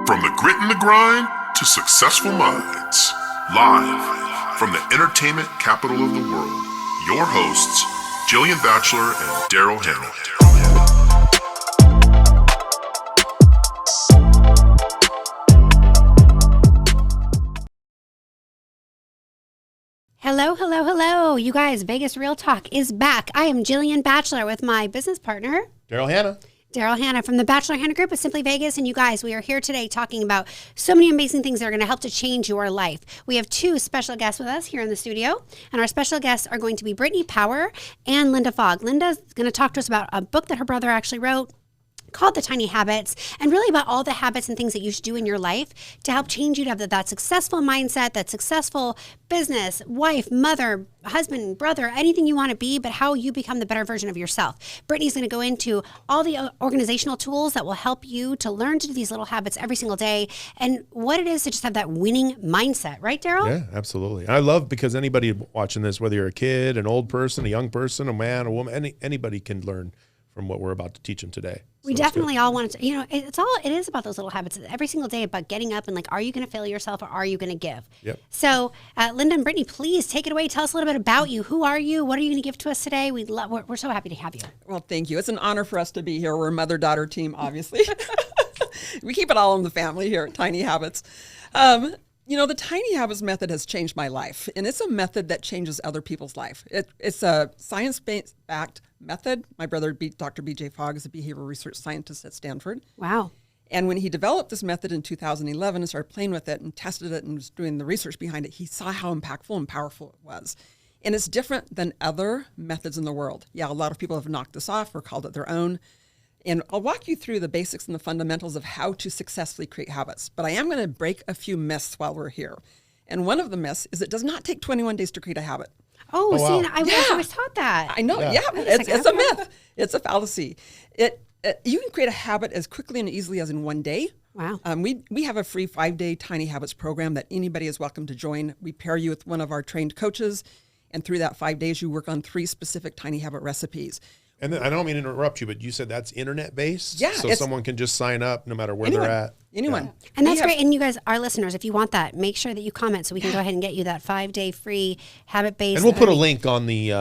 From the grit and the grind to successful minds. Live from the entertainment capital of the world. Your hosts, Jillian Batchelor and Daryl Hannah. Hello, hello, hello. You guys, Vegas Real Talk is back. I am Jillian Batchelor with my business partner, Daryl Hannah. Daryl Hannah from the Batchelor Hannah Group of Simply Vegas. And you guys, we are here today talking about so many amazing things that are going to help to change your life. We have two special guests with us here in the studio. And our special guests are going to be Brittany Power and Linda Fogg. Linda's going to talk to us about a book that her brother actually wrote called The Tiny Habits, and really about all the habits and things that you should do in your life to help change you to have that successful mindset, that successful business, wife, mother, husband, brother, anything you want to be, but how you become the better version of yourself. Brittany's going to go into all the organizational tools that will help you to learn to do these little habits every single day and what it is to just have that winning mindset. Right, Daryl? Yeah, absolutely. I love, because anybody watching this, whether you're a kid, an old person, a young person, a man, a woman, anybody can learn from what we're about to teach them today. We definitely all want to, it is about those little habits every single day, about getting up and like, are you going to fail yourself or are you going to give? Yep. So Linda and Brittany, please take it away. Tell us a little bit about you. Who are you? What are you going to give to us today? We're so happy to have you. Well, thank you. It's an honor for us to be here. We're a mother-daughter team, obviously. We keep it all in the family here at Tiny Habits. The Tiny Habits method has changed my life, and it's a method that changes other people's life. It's a science-backed method. My brother, Dr. B.J. Fogg, is a behavioral research scientist at Stanford. Wow. And when he developed this method in 2011 and started playing with it and tested it and was doing the research behind it, he saw how impactful and powerful it was. And it's different than other methods in the world. Yeah, a lot of people have knocked this off or called it their own. And I'll walk you through the basics and the fundamentals of how to successfully create habits. But I am going to break a few myths while we're here. And one of the myths is it does not take 21 days to create a habit. Oh, wow. See, I was taught that. I know, yeah. It's a myth. It's a fallacy. You can create a habit as quickly and easily as in one day. Wow. We have a free 5-day Tiny Habits program that anybody is welcome to join. We pair you with one of our trained coaches, and through that 5 days, you work on 3 specific Tiny Habit recipes. And then, I don't mean to interrupt you, but you said that's internet-based? Yeah. So someone can just sign up no matter where they're at? Anyone. Yeah. And that's great. And you guys, our listeners, if you want that, make sure that you comment so we can go ahead and get you that 5-day free habit-based. And we'll put a link on the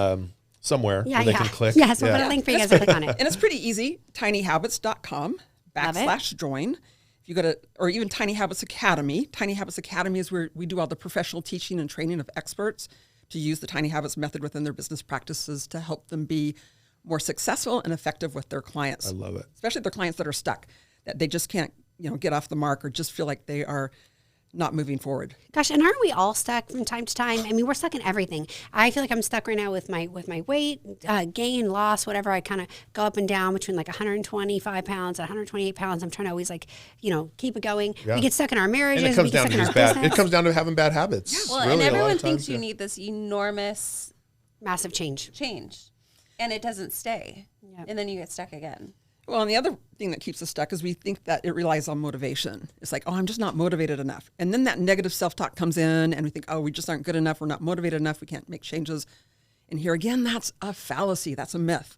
somewhere where they can click. Yes, we'll put a link for you guys to click on it. And it's pretty easy, tinyhabits.com/join. If you go to, or even Tiny Habits Academy. Tiny Habits Academy is where we do all the professional teaching and training of experts to use the Tiny Habits method within their business practices to help them be more successful and effective with their clients. I love it. Especially their clients that are stuck, that they just can't, get off the mark or just feel like they are not moving forward. Gosh, and aren't we all stuck from time to time? I mean, we're stuck in everything. I feel like I'm stuck right now with my weight, gain, loss, whatever. I kind of go up and down between like 125 pounds and 128 pounds. I'm trying to always keep it going. Yeah. We get stuck in our marriages. And it comes down to it comes down to having bad habits. Yeah. Well, really, and everyone thinks you need this enormous, massive change. And it doesn't stay. Yep. And then you get stuck again. Well, and the other thing that keeps us stuck is we think that it relies on motivation. It's like, I'm just not motivated enough. And then that negative self-talk comes in and we think, we just aren't good enough. We're not motivated enough. We can't make changes. And here again, that's a fallacy. That's a myth.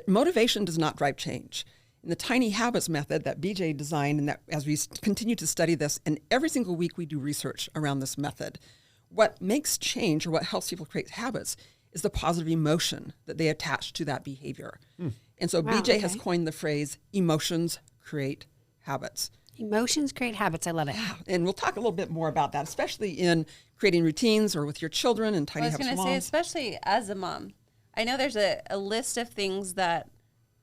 Motivation does not drive change. In the Tiny Habits method that BJ designed, and that as we continue to study this, and every single week we do research around this method, what makes change or what helps people create habits is the positive emotion that they attach to that behavior. And so BJ has coined the phrase, emotions create habits. Emotions create habits. I love it. Yeah. And we'll talk a little bit more about that, especially in creating routines or with your children and Tiny Habits moms. I was going to say, especially as a mom. I know there's a list of things that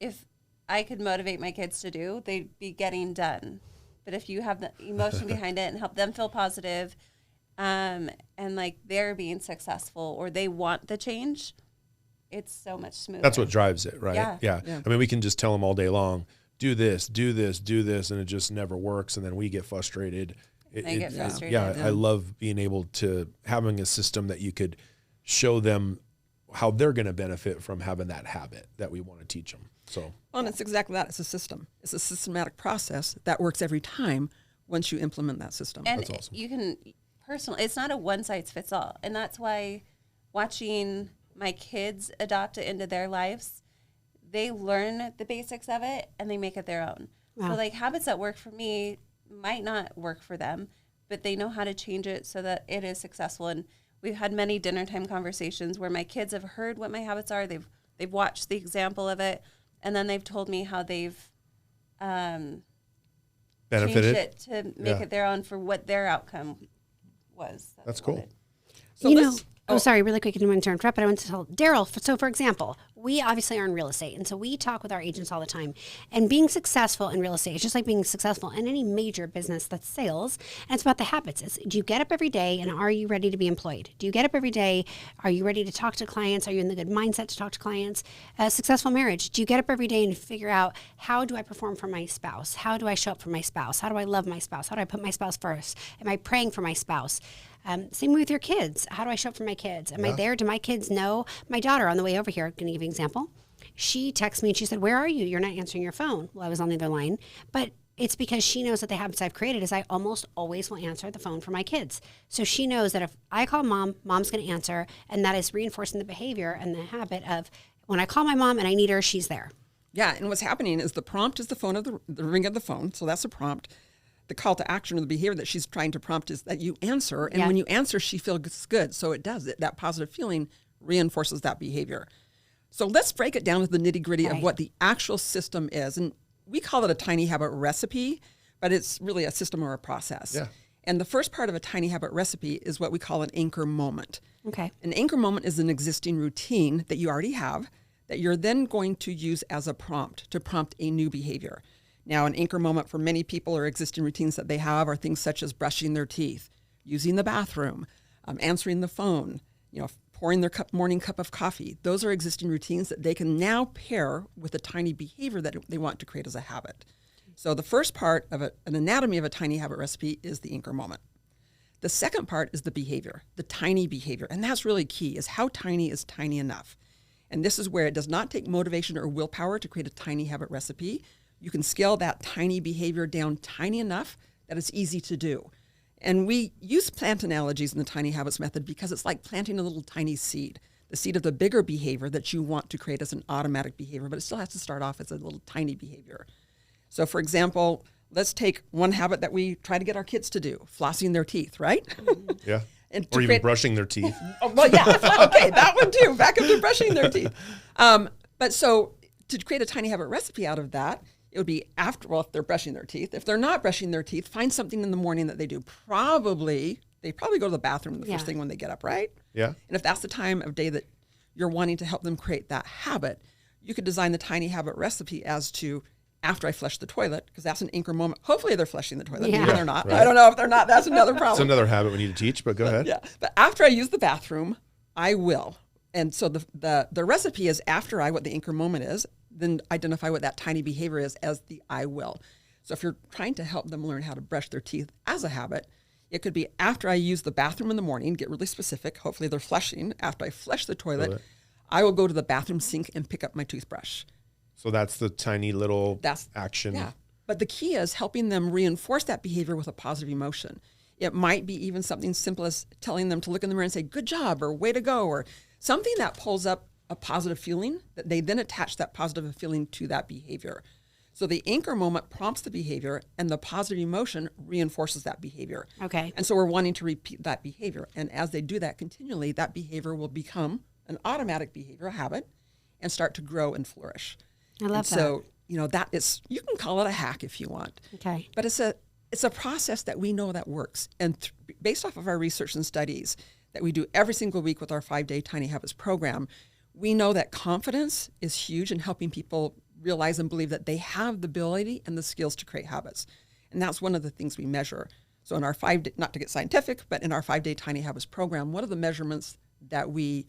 if I could motivate my kids to do, they'd be getting done. But if you have the emotion behind it and help them feel positive, and like they're being successful or they want the change, it's so much smoother. That's what drives it, right? Yeah. I mean, we can just tell them all day long, do this, do this, do this, and it just never works. And then we get frustrated. They get frustrated. Yeah, I love being able to having a system that you could show them how they're going to benefit from having that habit that we want to teach them. So, and it's exactly that. It's a system. It's a systematic process that works every time once you implement that system. And that's awesome. You can it's not a one size fits all. And that's why watching my kids adopt it into their lives, they learn the basics of it and they make it their own. Wow. So like habits that work for me might not work for them, but they know how to change it so that it is successful. And we've had many dinner time conversations where my kids have heard what my habits are. They've watched the example of it, and then they've told me how they've changed it to make it their own for what their outcome was. That's cool. So sorry, really quick, I didn't want to interrupt, but I want to tell Daryl. So, for example, we obviously are in real estate, and so we talk with our agents all the time. And being successful in real estate is just like being successful in any major business that's sales. And it's about the habits. Do you get up every day, and are you ready to be employed? Do you get up every day? Are you ready to talk to clients? Are you in the good mindset to talk to clients? A successful marriage. Do you get up every day and figure out, how do I perform for my spouse? How do I show up for my spouse? How do I love my spouse? How do I put my spouse first? Am I praying for my spouse? Same with your kids. How do I show up for my kids? Am I there? Do my kids know? My daughter, on the way over here, going to give you an example. She texted me and she said, "Where are you? You're not answering your phone." Well, I was on the other line. But it's because she knows that the habits I've created is I almost always will answer the phone for my kids. So she knows that if I call mom, mom's going to answer. And that is reinforcing the behavior and the habit of, when I call my mom and I need her, she's there. Yeah, and what's happening is the prompt is the phone of the ring of the phone. So that's a prompt. The call to action or the behavior that she's trying to prompt is that you answer. And when you answer, she feels good. So it does it. That positive feeling reinforces that behavior. So let's break it down to the nitty gritty of what the actual system is. And we call it a tiny habit recipe, but it's really a system or a process. Yeah. And the first part of a tiny habit recipe is what we call an anchor moment. Okay. An anchor moment is an existing routine that you already have that you're then going to use as a prompt to prompt a new behavior. Now, an anchor moment for many people or existing routines that they have are things such as brushing their teeth, using the bathroom, answering the phone, pouring their morning cup of coffee. Those are existing routines that they can now pair with a tiny behavior that they want to create as a habit. So the first part of an anatomy of a tiny habit recipe is the anchor moment. The second part is the behavior, the tiny behavior. And that's really key, is how tiny is tiny enough. And this is where it does not take motivation or willpower to create a tiny habit recipe. You can scale that tiny behavior down tiny enough that it's easy to do. And we use plant analogies in the tiny habits method because it's like planting a little tiny seed, the seed of the bigger behavior that you want to create as an automatic behavior, but it still has to start off as a little tiny behavior. So for example, let's take one habit that we try to get our kids to do, flossing their teeth, right? Yeah. And Or even brushing their teeth. Well, yeah, okay, that one too, back up to brushing their teeth. But so to create a tiny habit recipe out of that, it would be if they're brushing their teeth. If they're not brushing their teeth, find something in the morning that they do. They probably go to the bathroom the first thing when they get up, right? Yeah. And if that's the time of day that you're wanting to help them create that habit, you could design the tiny habit recipe as to, after I flush the toilet, because that's an anchor moment. Hopefully they're flushing the toilet. Yeah. Maybe they're not. Right. I don't know if they're not. That's another It's problem. another habit we need to teach, but go ahead. Yeah. But after I use the bathroom, I will. And so the recipe is after what the anchor moment is, then identify what that tiny behavior is as the I will. So if you're trying to help them learn how to brush their teeth as a habit, it could be after I use the bathroom in the morning, get really specific. Hopefully they're flushing. After I flush the toilet, I will go to the bathroom sink and pick up my toothbrush. So that's the tiny little action. Yeah. But the key is helping them reinforce that behavior with a positive emotion. It might be even something simple as telling them to look in the mirror and say, "Good job," or "Way to go," or something that pulls up a positive feeling that they then attach that positive feeling to that behavior. So the anchor moment prompts the behavior and the positive emotion reinforces that behavior. Okay. And so we're wanting to repeat that behavior. And as they do that continually, that behavior will become an automatic behavior, a habit, and start to grow and flourish. I love that. So, that is, you can call it a hack if you want. Okay. But it's a process that we know that works. And based off of our research and studies that we do every single week with our 5-day Tiny Habits program, we know that confidence is huge in helping people realize and believe that they have the ability and the skills to create habits. And that's one of the things we measure. So in our 5-day, not to get scientific, but in our 5-day Tiny Habits program, one of the measurements that we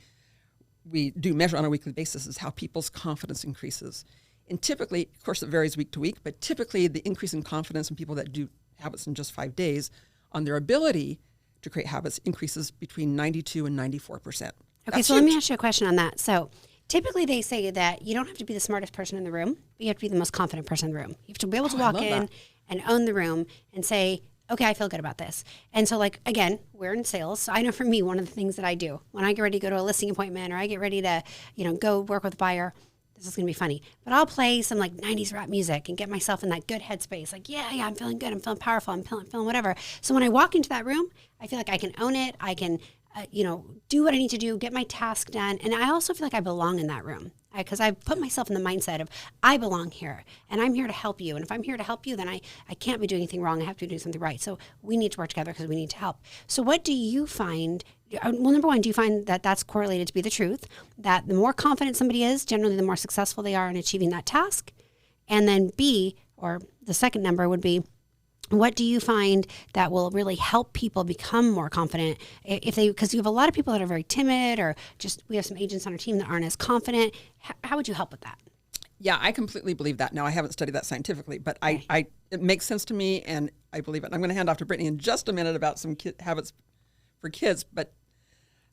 do measure on a weekly basis is how people's confidence increases. And typically, of course, it varies week to week, but typically the increase in confidence in people that do habits in just 5 days on their ability to create habits increases between 92 and 94%. Okay, That's so let me huge. ask you a question on that. So typically they say that you don't have to be the smartest person in the room, but you have to be the most confident person in the room. You have to be able to walk love in that. and own the room and say, okay, I feel good about this. And so again, we're in sales. So I know for me, one of the things that I do when I get ready to go to a listing appointment or I get ready to, go work with a buyer, the this is going to be funny, but I'll play some like 90s rap music and get myself in that good headspace. Like, yeah, I'm feeling good. I'm feeling powerful. I'm feeling whatever. So when I walk into that room, I feel like I can own it. I can, do what I need to do, get my task done. And I also feel like I belong in that room because I put myself in the mindset of I belong here and I'm here to help you. And if I'm here to help you, then I can't be doing anything wrong. I have to be doing something right. So we need to work together because we need to help. So what do you find? Well, number one, do you find that that's correlated to be the truth, that the more confident somebody is, generally the more successful they are in achieving that task? And then B, or the second number would be, what do you find that will really help people become more confident because you have a lot of people that are very timid or just, we have some agents on our team that aren't as confident. How would you help with that? Yeah, I completely believe that. Now, I haven't studied that scientifically, but it makes sense to me and I believe it. And I'm going to hand off to Brittany in just a minute about some habits for kids, but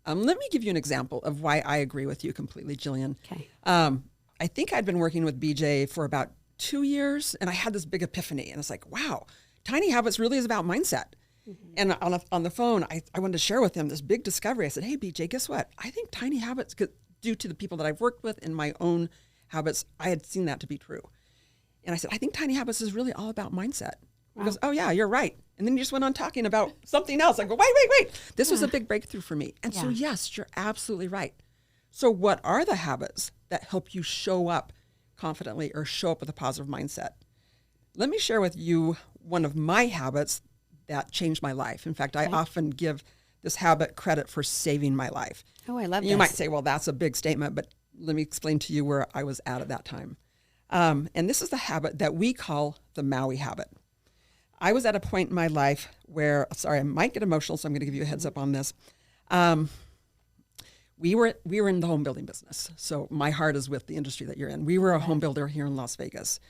let me give you an example of why I agree with you completely, Jillian. Okay. I think I'd been working with BJ for about 2 years and I had this big epiphany and it's like, wow, Tiny Habits really is about mindset. Mm-hmm. And on the phone, I wanted to share with him this big discovery. I said, hey, BJ, guess what? I think Tiny Habits, due to the people that I've worked with and my own habits, I had seen that to be true. And I said, I think Tiny Habits is really all about mindset. Wow. He goes, oh, yeah, you're right. And then he just went on talking about something else. I go, wait. This was a big breakthrough for me. And so, yes, you're absolutely right. So what are the habits that help you show up confidently or show up with a positive mindset? Let me share with you one of my habits that changed my life. In fact, I often give this habit credit for saving my life. Oh, I love this. You might say, well, that's a big statement, but let me explain to you where I was at that time. And this is the habit that we call the Maui Habit. I was at a point in my life where, sorry, I might get emotional, so I'm going to give you a heads up on this. We were in the home building business, so my heart is with the industry that you're in. We were a home builder here in Las Vegas.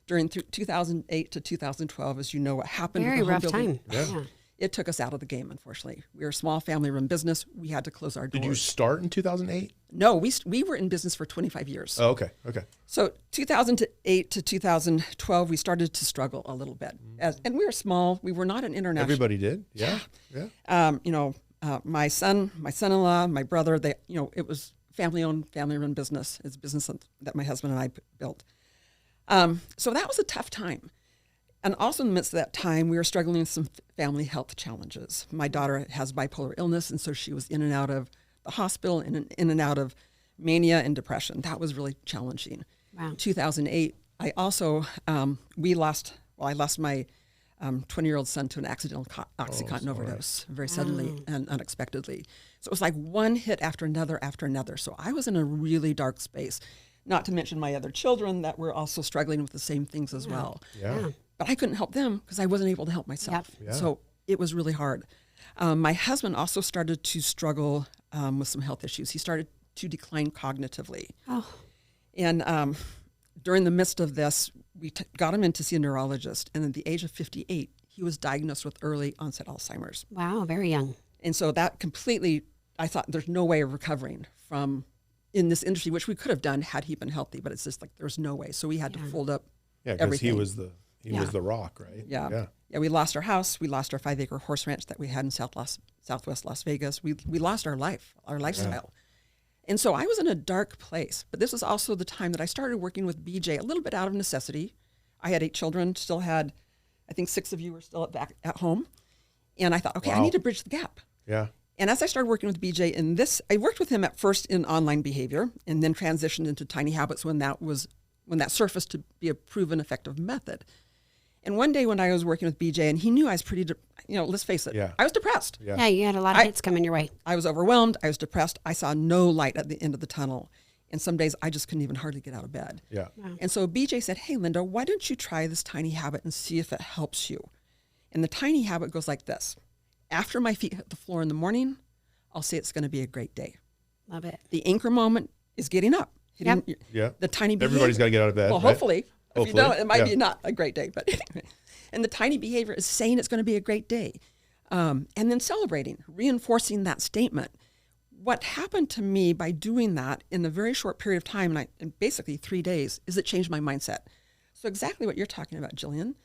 During 2008 to 2012, as you know, what happened Very with the home rough building. time. Yeah. It took us out of the game, unfortunately. We were a small family-run business. We had to close our doors. Did you start in 2008? No, we were in business for 25 years. Oh, okay. So 2008 to 2012, we started to struggle a little bit. And we were small. We were not an international. Everybody did? Yeah. My son-in-law, my brother, it was family-owned, family-run business. It's a business that my husband and I built. So that was a tough time. And also in the midst of that time, we were struggling with some family health challenges. My daughter has bipolar illness, and so she was in and out of the hospital, in and out of mania and depression. That was really challenging. Wow. 2008, I also, I lost my 20-year-old son to an accidental OxyContin overdose very suddenly and unexpectedly. So it was like one hit after another. So I was in a really dark space. Not to mention my other children that were also struggling with the same things as well. Yeah. But I couldn't help them because I wasn't able to help myself. Yep. Yeah. So it was really hard. My husband also started to struggle with some health issues. He started to decline cognitively. Oh. And during the midst of this, we got him in to see a neurologist. And at the age of 58, he was diagnosed with early onset Alzheimer's. Wow, very young. And so that completely, I thought there's no way of recovering from in this industry, which we could have done had he been healthy, but it's just like there's no way. So we had to fold up because everything. he was the rock, right? Yeah. We lost our house. We lost our 5-acre horse ranch that we had in Southwest Las Vegas. We lost our lifestyle. Yeah. And so I was in a dark place. But this was also the time that I started working with BJ a little bit out of necessity. I had 8 children, still had, I think 6 of you were still back at home. And I thought, okay, I need to bridge the gap. Yeah. And as I started working with BJ in this, I worked with him at first in online behavior and then transitioned into Tiny Habits when that surfaced to be a proven effective method. And one day when I was working with BJ and he knew I was pretty, let's face it, I was depressed. Yeah, you had a lot of hits coming your way. I was overwhelmed. I was depressed. I saw no light at the end of the tunnel. And some days I just couldn't even hardly get out of bed. Yeah. Wow. And so BJ said, hey, Linda, why don't you try this Tiny Habit and see if it helps you? And the Tiny Habit goes like this. After my feet hit the floor in the morning, I'll say it's going to be a great day. Love it. The anchor moment is getting up. Yep. The tiny behavior. Everybody's got to get out of bed. Well, right? hopefully. If you don't, it might be not a great day. But anyway. And the tiny behavior is saying it's going to be a great day. And then celebrating, reinforcing that statement. What happened to me by doing that in a very short period of time, and basically 3 days, is it changed my mindset. So exactly what you're talking about, Jillian.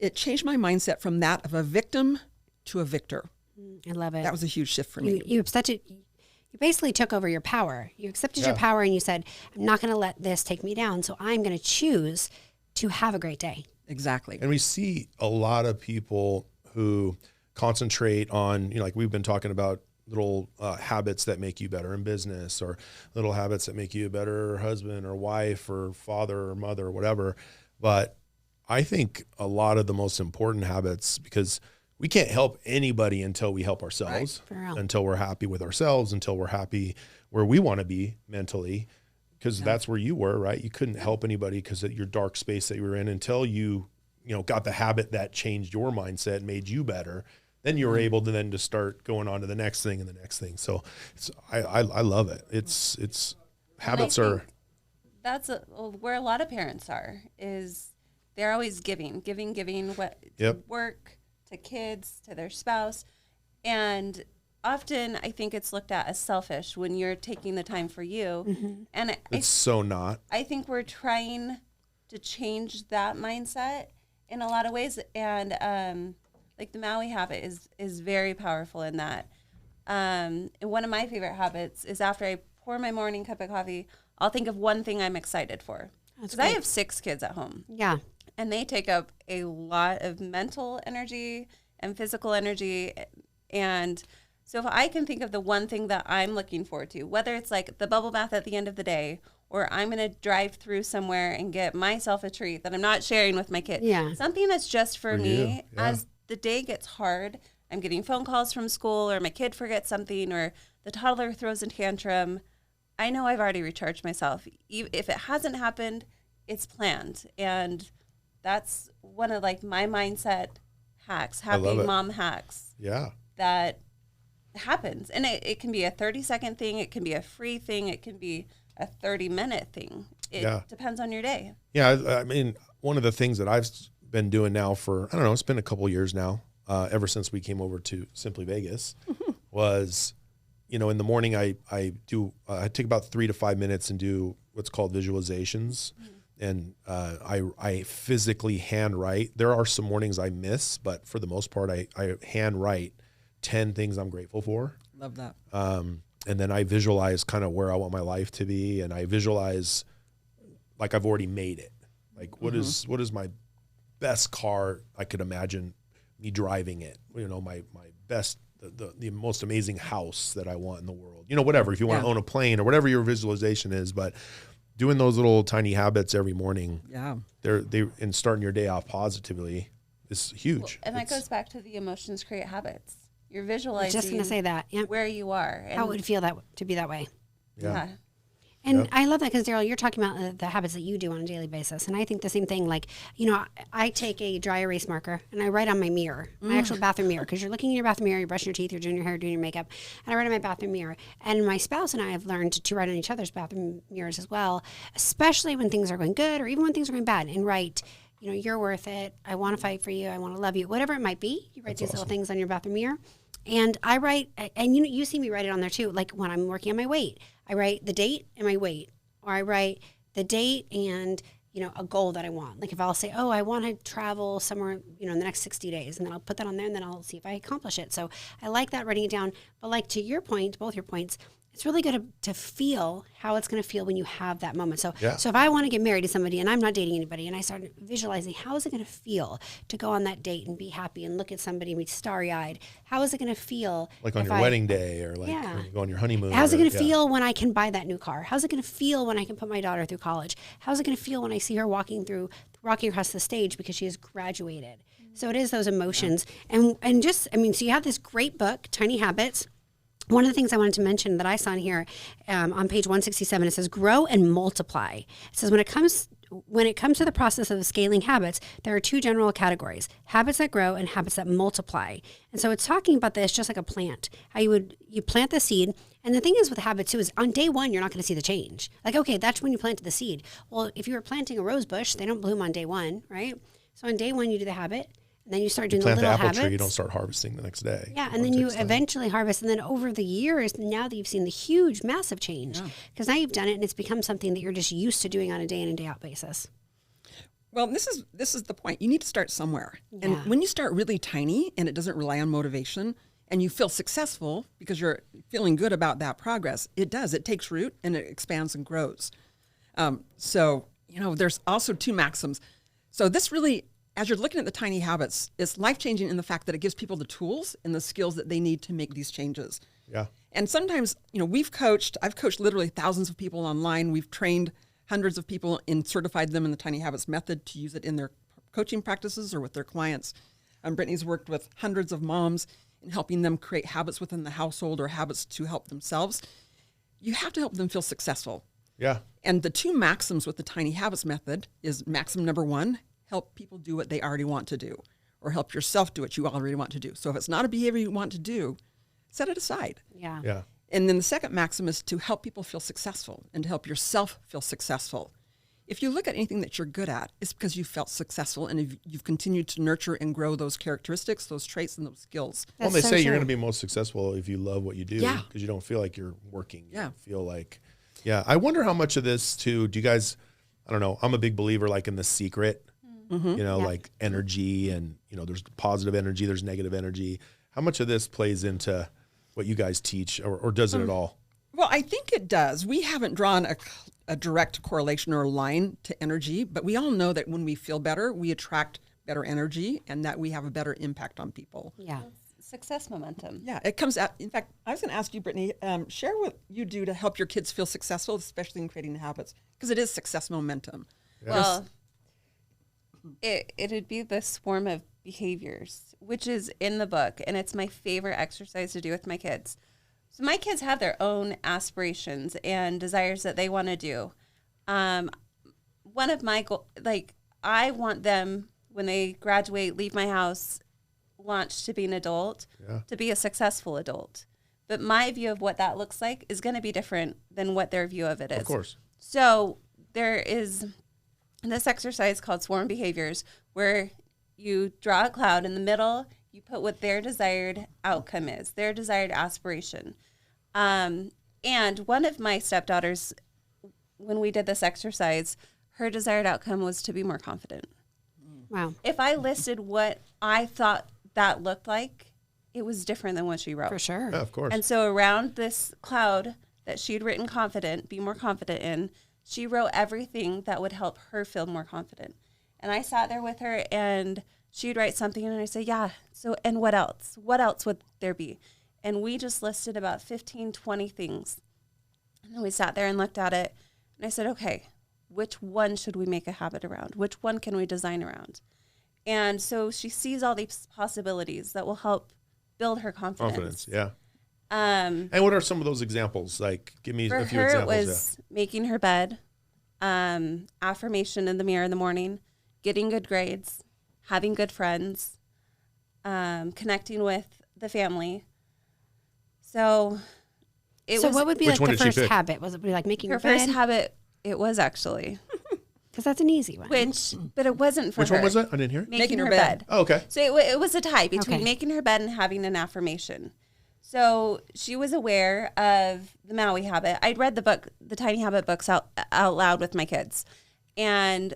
It changed my mindset from that of a victim to a victor. I love it. That was a huge shift for me. You have you basically took over your power. You accepted your power and you said, I'm not going to let this take me down. So I'm going to choose to have a great day. Exactly. And we see a lot of people who concentrate on, like we've been talking about, little habits that make you better in business, or little habits that make you a better husband or wife or father or mother or whatever. But I think a lot of the most important habits, because we can't help anybody until we help ourselves, until we're happy with ourselves, until we're happy where we want to be mentally, because that's where you were, right? You couldn't help anybody because of your dark space that you were in until you got the habit that changed your mindset, made you better. Then you were able to then to start going on to the next thing and the next thing. So I love it. It's habits are. That's where a lot of parents are, is they're always giving what to work, to kids, to their spouse. And often I think it's looked at as selfish when you're taking the time for you. Mm-hmm. And it's so not. I think we're trying to change that mindset in a lot of ways. And, like the Maui Habit is very powerful in that. And one of my favorite habits is after I pour my morning cup of coffee, I'll think of one thing I'm excited for. Because I have 6 kids at home. Yeah. And they take up a lot of mental energy and physical energy. And so if I can think of the one thing that I'm looking forward to, whether it's like the bubble bath at the end of the day, or I'm going to drive through somewhere and get myself a treat that I'm not sharing with my kid. Yeah. Something that's just for me. Yeah. As the day gets hard, I'm getting phone calls from school, or my kid forgets something, or the toddler throws a tantrum, I know I've already recharged myself. If it hasn't happened, it's planned. And that's one of like my mindset hacks, happy mom hacks. Yeah. That happens. And it can be a 30-second thing. It can be a free thing. It can be a 30-minute thing. It depends on your day. Yeah. I mean, one of the things that I've been doing now for, I don't know, it's been a couple of years now, ever since we came over to Simply Vegas, was, in the morning I take about 3 to 5 minutes and do what's called visualizations. And I physically handwrite. There are some mornings I miss, but for the most part, I handwrite 10 things I'm grateful for. Love that. And then I visualize kind of where I want my life to be. And I visualize like I've already made it. Like what is my best car I could imagine me driving it, my best, the most amazing house that I want in the world, whatever, if you want to own a plane or whatever your visualization is, but doing those little tiny habits every morning, and starting your day off positively is huge. Well, and that goes back to the emotions create habits. You're visualizing. Just going to say that. Yep. Where you are. How it would feel to be that way. Yeah. And I love that because, Daryl, you're talking about the habits that you do on a daily basis. And I think the same thing, like, I take a dry erase marker and I write on my mirror, my actual bathroom mirror, because you're looking in your bathroom mirror, you're brushing your teeth, you're doing your hair, doing your makeup. And I write on my bathroom mirror. And my spouse and I have learned to write on each other's bathroom mirrors as well, especially when things are going good or even when things are going bad, and write, you're worth it. I want to fight for you. I want to love you. Whatever it might be, you write these little things on your bathroom mirror. And I write, and you see me write it on there too, like when I'm working on my weight. I write the date and my weight. Or I write the date and, a goal that I want. Like if I'll say, I want to travel somewhere, in the next 60 days. And then I'll put that on there and then I'll see if I accomplish it. So I like that, writing it down. But like to your point, both your points, it's really good to feel how it's going to feel when you have that moment. So if I want to get married to somebody and I'm not dating anybody and I start visualizing how is it going to feel to go on that date and be happy and look at somebody and be starry-eyed, how is it going to feel? Like on your wedding day or like when you go on your honeymoon. How's it going to feel when I can buy that new car? How's it going to feel when I can put my daughter through college? How's it going to feel when I see her walking across the stage because she has graduated? So it is those emotions. And so you have this great book, Tiny Habits. One of the things I wanted to mention that I saw in here on page 167, it says grow and multiply. It says when it comes to the process of scaling habits, there are 2 general categories: habits that grow and habits that multiply. And so it's talking about this just like a plant, how you plant the seed. And the thing is with habits too is on day 1, you're not going to see the change. Like, okay, that's when you planted the seed. Well, if you were planting a rose bush, they don't bloom on day 1, right? So on day 1, you do the habit. And then you start doing the little habits. Plant the apple tree, you don't start harvesting the next day. Yeah, and then you eventually harvest. And then over the years, now that you've seen the huge, massive change, because now you've done it and it's become something that you're just used to doing on a day in and day out basis. Well, this is the point. You need to start somewhere. And when you start really tiny and it doesn't rely on motivation, and you feel successful because you're feeling good about that progress, it does. It takes root and it expands and grows. So, there's also 2 maxims. So this really, as you're looking at the tiny habits, it's life-changing in the fact that it gives people the tools and the skills that they need to make these changes. Yeah. And sometimes, I've coached literally thousands of people online. We've trained hundreds of people and certified them in the Tiny Habits method to use it in their coaching practices or with their clients. Brittany's worked with hundreds of moms in helping them create habits within the household or habits to help themselves. You have to help them feel successful. Yeah. And the 2 maxims with the Tiny Habits method is maxim number 1, help people do what they already want to do, or help yourself do what you already want to do. So if it's not a behavior you want to do, set it aside. Yeah. Yeah. And then the second maxim is to help people feel successful and to help yourself feel successful. If you look at anything that you're good at, it's because you felt successful and you've continued to nurture and grow those characteristics, those traits, and those skills. Well, That's they so say you're true. going to be most successful if you love what you do, Yeah. because you don't feel like you're working. You Yeah. feel like, yeah. I wonder how much of this too, do you guys, I don't know, I'm a big believer like in The Secret, like energy and, there's positive energy, there's negative energy. How much of this plays into what you guys teach or does it at all? Well, I think it does. We haven't drawn a direct correlation or line to energy, but we all know that when we feel better, we attract better energy and that we have a better impact on people. Yeah. Success momentum. Yeah, it comes out. In fact, I was going to ask you, Brittany, share what you do to help your kids feel successful, especially in creating habits, because it is success momentum. Well, it'd be the swarm of behaviors, which is in the book, and it's my favorite exercise to do with my kids. So my kids have their own aspirations and desires that they want to do. One of my I want them, when they graduate, leave my house, launch to be an adult, to be a successful adult. But my view of what that looks like is going to be different than what their view of it is. Of course. So there is this exercise called swarm behaviors, where you draw a cloud in the middle, you put what their desired outcome is, their desired aspiration. And one of my stepdaughters, when we did this exercise, her desired outcome was to be more confident. Wow. If I listed what I thought that looked like, it was different than what she wrote. For sure. Yeah, of course. And so around this cloud that she'd written confident, be more confident in, she wrote everything that would help her feel more confident. And I sat there with her and she'd write something and I'd say, yeah, so, and what else? What else would there be? And we just listed about 15, 20 things. And then we sat there and looked at it and I said, okay, which one should we make a habit around? Which one can we design around? And so she sees all these possibilities that will help build her confidence. Yeah. And what are some of those examples? Like, give me For a few her, examples. it was making her bed, affirmation in the mirror in the morning, getting good grades, having good friends, connecting with the family. So What would be Which like one the did she first pick? habit? Was it like making her your bed? first habit. It was actually, Because that's an easy one. but it wasn't for Which her. one was that? I didn't hear it. Making her bed. Oh, okay. So it was a tie between Okay. making her bed and having an affirmation. So she was aware of the Maui Habit. I'd read the book, the Tiny Habit books out loud with my kids. And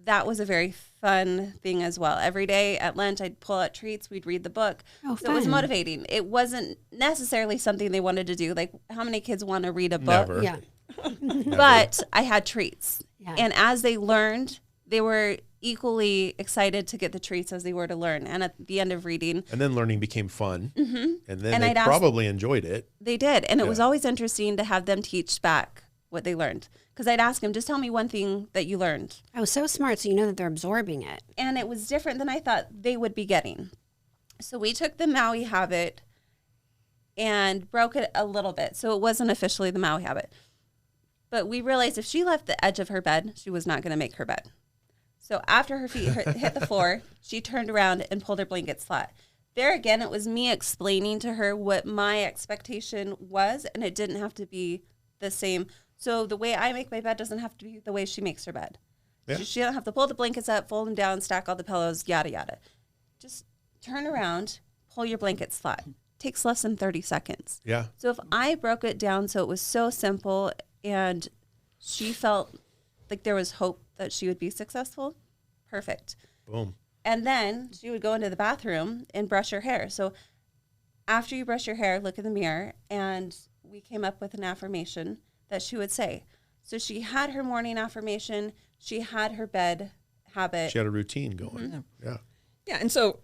that was a very fun thing as well. Every day at lunch, I'd pull out treats. We'd read the book. Oh, so it was fun. motivating. It wasn't necessarily something they wanted to do. Like, how many kids want to read a book? Never. Yeah. But I had treats. Yeah. And as they learned, they were equally excited to get the treats as they were to learn. And at the end of reading, And then learning became fun. And then And they I'd ask- probably enjoyed it. they did. And it was Yeah. always interesting to have them teach back what they learned. Because I'd ask them, just tell me one thing that you learned. I was so smart, so you know that they're absorbing it. And it was different than I thought they would be getting. So we took the Maui Habit and broke it a little bit. So it wasn't officially the Maui Habit. But we realized if she left the edge of her bed, she was not going to make her bed. So after her feet hit the floor, she turned around and pulled her blankets flat. There again, it was me explaining to her what my expectation was, and it didn't have to be the same. So the way I make my bed doesn't have to be the way she makes her bed. Yeah. She don't have to pull the blankets up, fold them down, stack all the pillows, yada, yada. Just turn around, pull your blankets flat. Takes less than 30 seconds. Yeah. So if I broke it down so it was so simple and she felt like there was hope that she would be successful, perfect. Boom. And then she would go into the bathroom and brush her hair. So after you brush your hair, look in the mirror. And we came up with an affirmation that she would say. So she had her morning affirmation. She had her bed habit. She had a routine going. Mm-hmm. Yeah. Yeah, and so,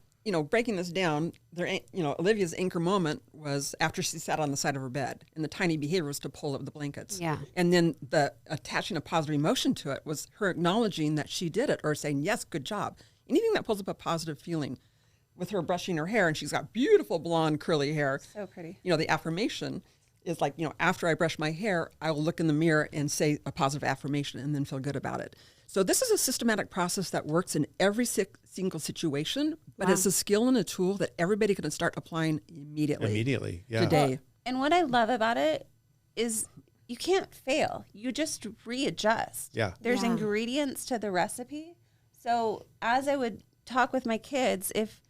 breaking this down, Olivia's anchor moment was after she sat on the side of her bed, and the tiny behavior was to pull up the blankets. Yeah. And then the attaching a positive emotion to it was her acknowledging that she did it, or saying, yes, good job. Anything that pulls up a positive feeling. With her brushing her hair, and she's got beautiful blonde curly hair. So pretty. The affirmation is like, after I brush my hair, I will look in the mirror and say a positive affirmation and then feel good about it. So this is a systematic process that works in every single situation, but it's a skill and a tool that everybody can start applying immediately. Yeah. Today. And what I love about it is you can't fail. You just readjust. Yeah. There's Yeah. ingredients to the recipe. So as I would talk with my kids, if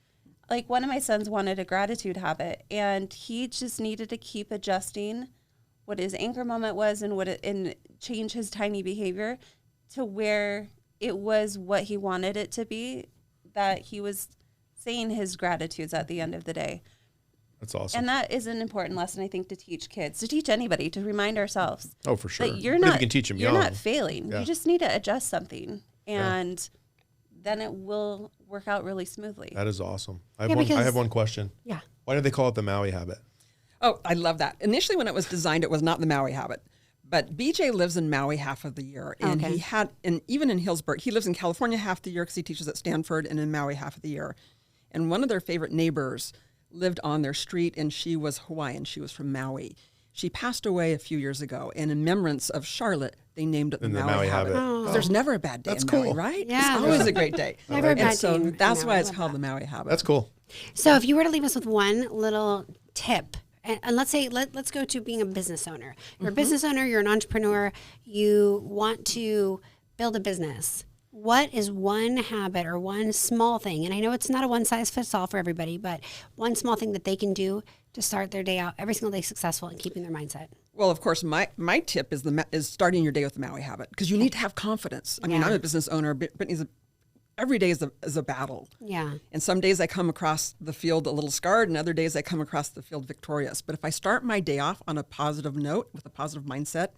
like one of my sons wanted a gratitude habit and he just needed to keep adjusting what his anchor moment was and change his tiny behavior to where it was what he wanted it to be, that he was saying his gratitudes at the end of the day. That's awesome. And that is an important lesson, I think, to teach kids, to teach anybody, to remind ourselves. Oh, for sure. That you're But if not, you can teach them you're young. not failing. Yeah. You just need to adjust something, and then it will work out really smoothly. That is awesome. I Yeah, because- have one question. Yeah. Why did they call it the Maui Habit? Oh, I love that. Initially, when it was designed, it was not the Maui Habit. But BJ lives in Maui half of the year. And Okay. and even in Hillsburg, he lives in California half the year because he teaches at Stanford, and in Maui half of the year. And one of their favorite neighbors lived on their street, and she was Hawaiian. She was from Maui. She passed away a few years ago, and in remembrance of Charlotte, they named it the Maui Habit. Oh. 'Cause there's never a bad day That's in Maui, cool. right? Yeah. It's always a great day. Never a And bad day so in that's Maui. why I it's love called that. the Maui Habit. That's cool. So if you were to leave us with one little tip, and let's say let's go to being a business owner. You're a business owner, you're an entrepreneur, you want to build a business. What is one habit or one small thing? And I know it's not a one size fits all for everybody, but one small thing that they can do to start their day out every single day successful and keeping their mindset. Well, of course, my tip is starting your day with the Maui Habit, because you need to have confidence. I mean, Yeah. I'm a business owner. Every day is a battle. Yeah. And some days I come across the field a little scarred, and other days I come across the field victorious. But if I start my day off on a positive note with a positive mindset,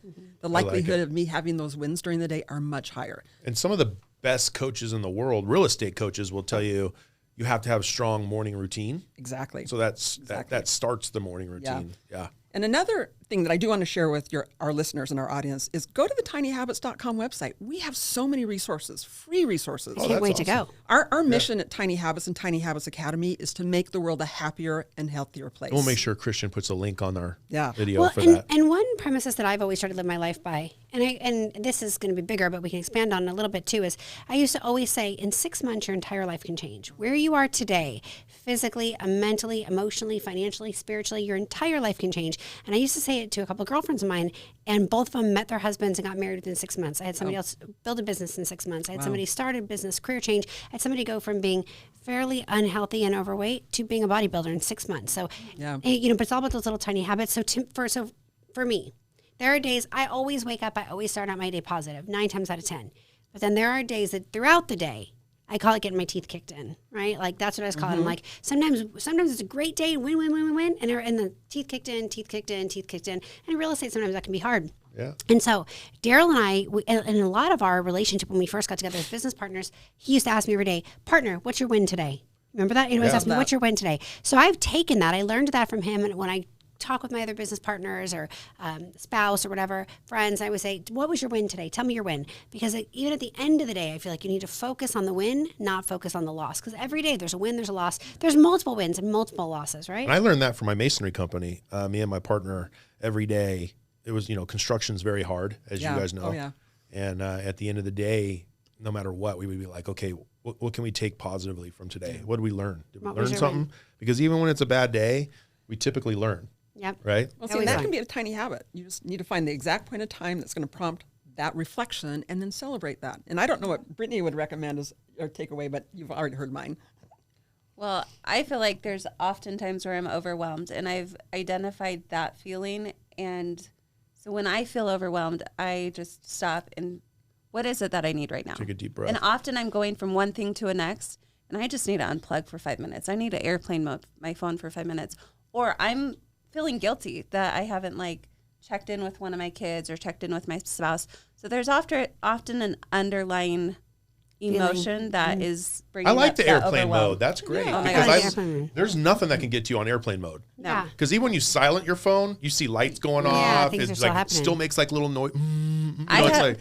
the likelihood of me having those wins during the day are much higher. And some of the best coaches in the world, real estate coaches, will tell you you have to have a strong morning routine. Exactly. So that starts the morning routine. Yeah. And another thing that I do want to share with our listeners and our audience is go to the tinyhabits.com website. We have so many resources, free resources. Can't that's wait to awesome. go. Our mission at Tiny Habits and Tiny Habits Academy is to make the world a happier and healthier place. We'll make sure Christian puts a link on our Yeah. video Well, for that. and one premises that I've always tried to live my life by, and this is going to be bigger, but we can expand on it a little bit too, is I used to always say, in 6 months, your entire life can change. Where you are today, physically, mentally, emotionally, financially, spiritually, your entire life can change. And I used to say it to a couple of girlfriends of mine, and both of them met their husbands and got married within 6 months. I had somebody else build a business in 6 months. I had somebody start a business, career change. I had somebody go from being fairly unhealthy and overweight to being a bodybuilder in 6 months. So, Yeah. but it's all about those little tiny habits. So for me, there are days I always wake up, I always start out my day positive, 9 times out of 10. But then there are days that throughout the day, I call it getting my teeth kicked in, right? Like that's what I was calling it. I'm like, sometimes it's a great day, win, and the teeth kicked in. And in real estate, sometimes that can be hard. Yeah. And so Daryl and I, in a lot of our relationship when we first got together as business partners, he used to ask me every day, partner, what's your win today? Remember that? He always asked me, what's your win today? So I've taken that. I learned that from him. And when I talk with my other business partners or spouse or whatever, friends, I would say, what was your win today? Tell me your win. Because even at the end of the day, I feel like you need to focus on the win, not focus on the loss. Because every day there's a win, there's a loss. There's multiple wins and multiple losses, right? And I learned that from my masonry company. Me and my partner, every day, it was, construction's very hard, as you guys know. Oh, yeah. And at the end of the day, no matter what, we would be like, okay, what can we take positively from today? What did we learn? Did we What was learn your something? win? Because even when it's a bad day, we typically learn, Yep. right? Well, That see, was that fun. can be a tiny habit. You just need to find the exact point of time that's going to prompt that reflection and then celebrate that. And I don't know what Brittany would recommend as or take away, but you've already heard mine. Well, I feel like there's often times where I'm overwhelmed, and I've identified that feeling. And so when I feel overwhelmed, I just stop and what is it that I need right now? Take a deep breath. And often I'm going from one thing to the next, and I just need to unplug for 5 minutes. I need to airplane mode my phone for 5 minutes. or I'm feeling guilty that I haven't like checked in with one of my kids or checked in with my spouse. So there's often an underlying emotion that is bringing I like up the that airplane overwhelm. mode. That's great. Oh my because gosh. Airplane mode. there's nothing that can get you on airplane mode. Yeah. Because even when you silent your phone, you see lights going Yeah, off. things are It's still like happening. still makes like little noise. I It's have- like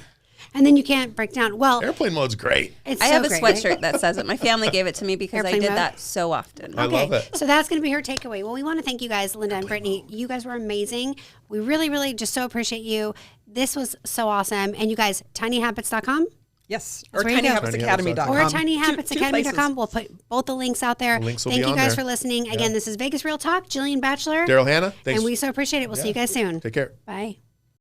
And then you can't break down. Well, airplane mode's great. it's I so have a great, sweatshirt right? that says it. My family gave it to me because I Airplane did mode? that so often. I love it. So that's going to be her takeaway. Well, we want to thank you guys, Linda and Brittany. You guys were amazing. We really, really just so appreciate you. This was so awesome. And you guys, tinyhabits.com Yes. That's Or where you go. tinyhabitsacademy.com. or Two tinyhabitsacademy.com. places. We'll put both the links out there. Links will Thank be you on guys there. for listening. Again, this is Vegas Real Talk. Jillian Batchelor. Daryl Hannah, thanks. And we so appreciate it. We'll see you guys soon. Take care. Bye.